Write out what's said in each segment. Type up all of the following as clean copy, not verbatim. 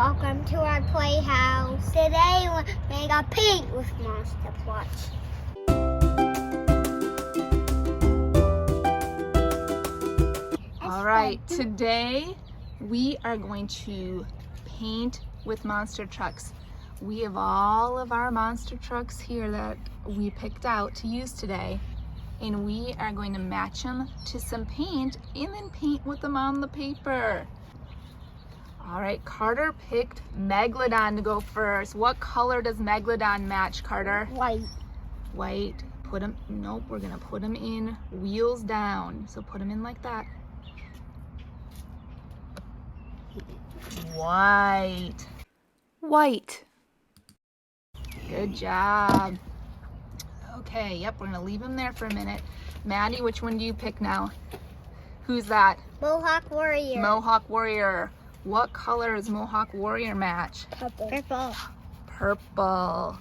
Welcome to our playhouse. Today we're making a paint with monster plush. All right, today we are going to paint with monster trucks. We have all of our monster trucks here that we picked out to use today, and we are going to match them to some paint and then paint with them on the paper. All right, Carter picked Megalodon to go first. What color does Megalodon match, Carter? White. White. Put them, nope, we're gonna put them in wheels down. So put them in like that. White. White. Good job. Okay, yep, we're gonna leave them there for a minute. Maddie, which one do you pick now? Who's that? Mohawk Warrior. Mohawk Warrior. What color is Mohawk Warrior match? Purple. Purple. Purple.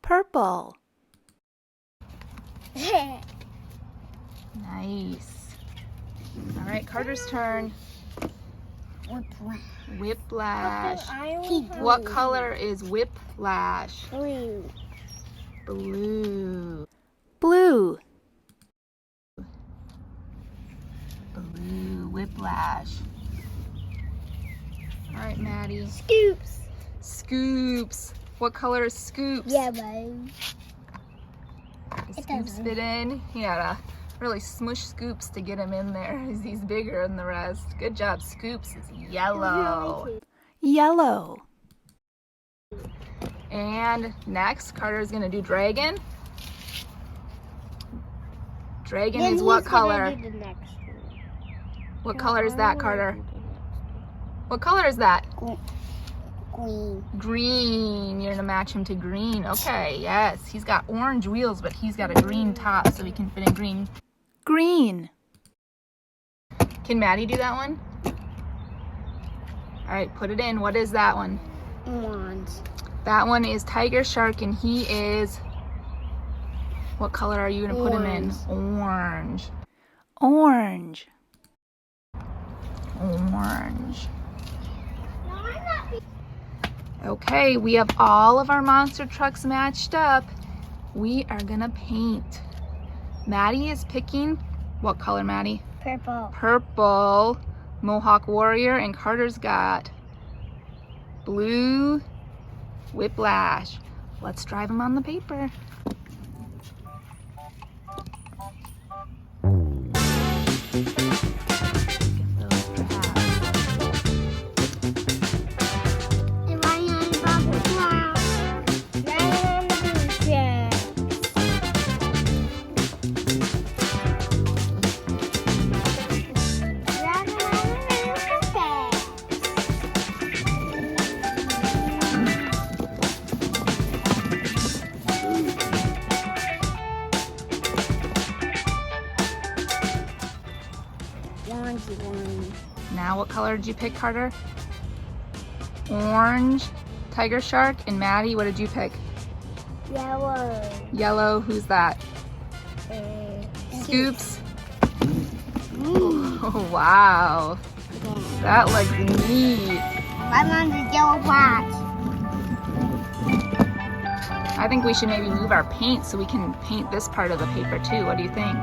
Purple. Nice. All right, Carter's turn. Whiplash. Whiplash. Okay, What color is Whiplash? Blue. Blue. Blue. Blue. Whiplash. All right, Maddie. Scoops. Scoops. What color is Scoops? Yellow. Does Scoops fit in? He had to really smush Scoops to get him in there. He's bigger than the rest. Good job, Scoops. It's yellow. Yellow. And next, Carter's gonna do Dragon. Dragon is what color? What color is that, Carter? What color is that? Green. Green. You're gonna match him to green. Okay, yes. He's got orange wheels, but he's got a green top, so he can fit in green. Green. Can Maddie do that one? All right, put it in. What is that one? Orange. That one is Tiger Shark, and he is... What color are you gonna put him in? Orange. Orange. Orange. Okay, we have all of our monster trucks matched up. We are gonna paint. Maddie is picking, what color, Maddie? Purple. Purple. Mohawk Warrior, and Carter's got blue. Whiplash. Let's drive them on the paper. Now what color did you pick, Carter? Orange, Tiger Shark, and Maddie, what did you pick? Yellow. Yellow, who's that? Scoops. Oh, wow. That looks neat. My mom's a yellow box. I think we should maybe move our paint so we can paint this part of the paper too. What do you think?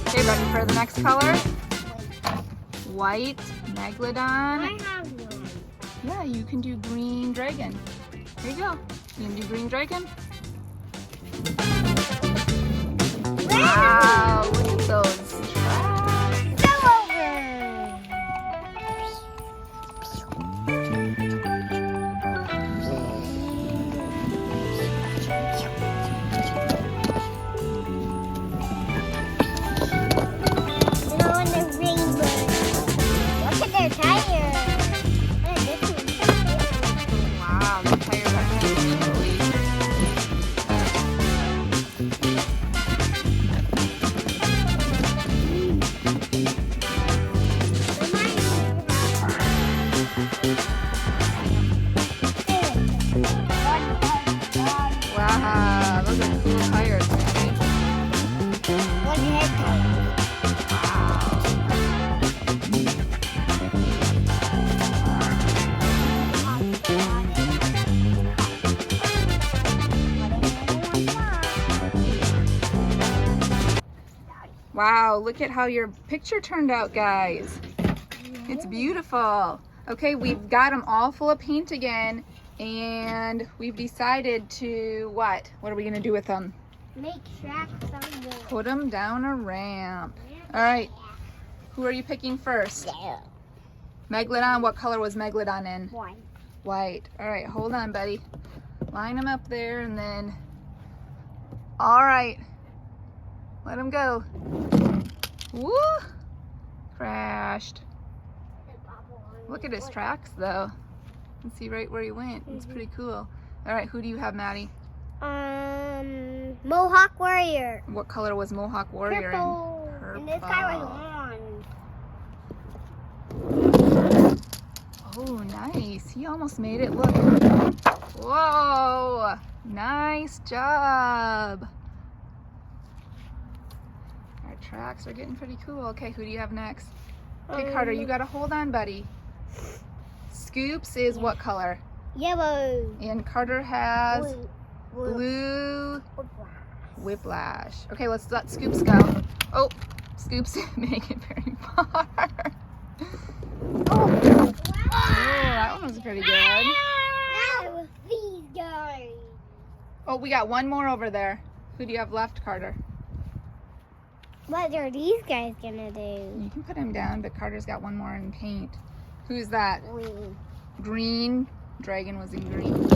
Okay, ready for the next color? White, Megalodon. I have one. Yeah, you can do green dragon. There you go. You can do green dragon. Wow, look at those tracks. Go over. Wow, the tires are really Wow, look at how your picture turned out, guys. It's beautiful. Okay, we've got them all full of paint again, and we've decided to, what? What are we gonna do with them? Make tracks on the Put them down a ramp. All right, who are you picking first? Megalodon, what color was Megalodon in? White. White. All right, hold on, buddy. Line them up there and then, all right, let him go. Woo! Crashed. Look at his tracks though. You can see right where he went. It's pretty cool. All right, who do you have, Maddie? Mohawk Warrior. What color was Mohawk Warrior in? Purple. Purple. And this guy was orange. Oh, nice. He almost made it look. Whoa! Nice job. Our tracks are getting pretty cool. Okay, who do you have next? Okay, Carter, you gotta hold on, buddy. Scoops is what color? Yellow. And Carter has Blue. blue whiplash. Okay, let's let Scoops go. Oh, Scoops didn't make it very far. Oh, that one was pretty good. That was these guys. Oh, we got one more over there. Who do you have left, Carter? What are these guys gonna do? You can put him down, but Carter's got one more in paint. Who's that? Green. Green. Dragon was in green.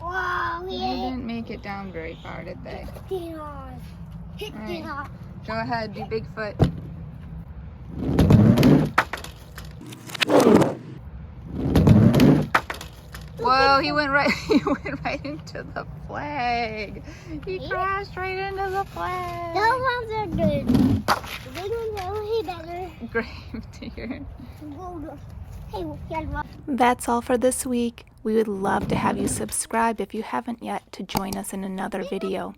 Wow, They didn't make it down very far, did they? Hit on. Hit All right. it on. Go ahead, do Bigfoot. Whoa, he went right into the flag. He crashed right into the flag. Those ones are good. The big ones are way better. Grave digger. Hey, yeah, That's all for this week. We would love to have you subscribe if you haven't yet to join us in another video.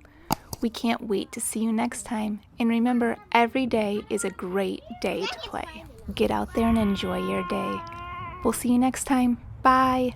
We can't wait to see you next time. And remember, every day is a great day to play. Get out there and enjoy your day. We'll see you next time. Bye.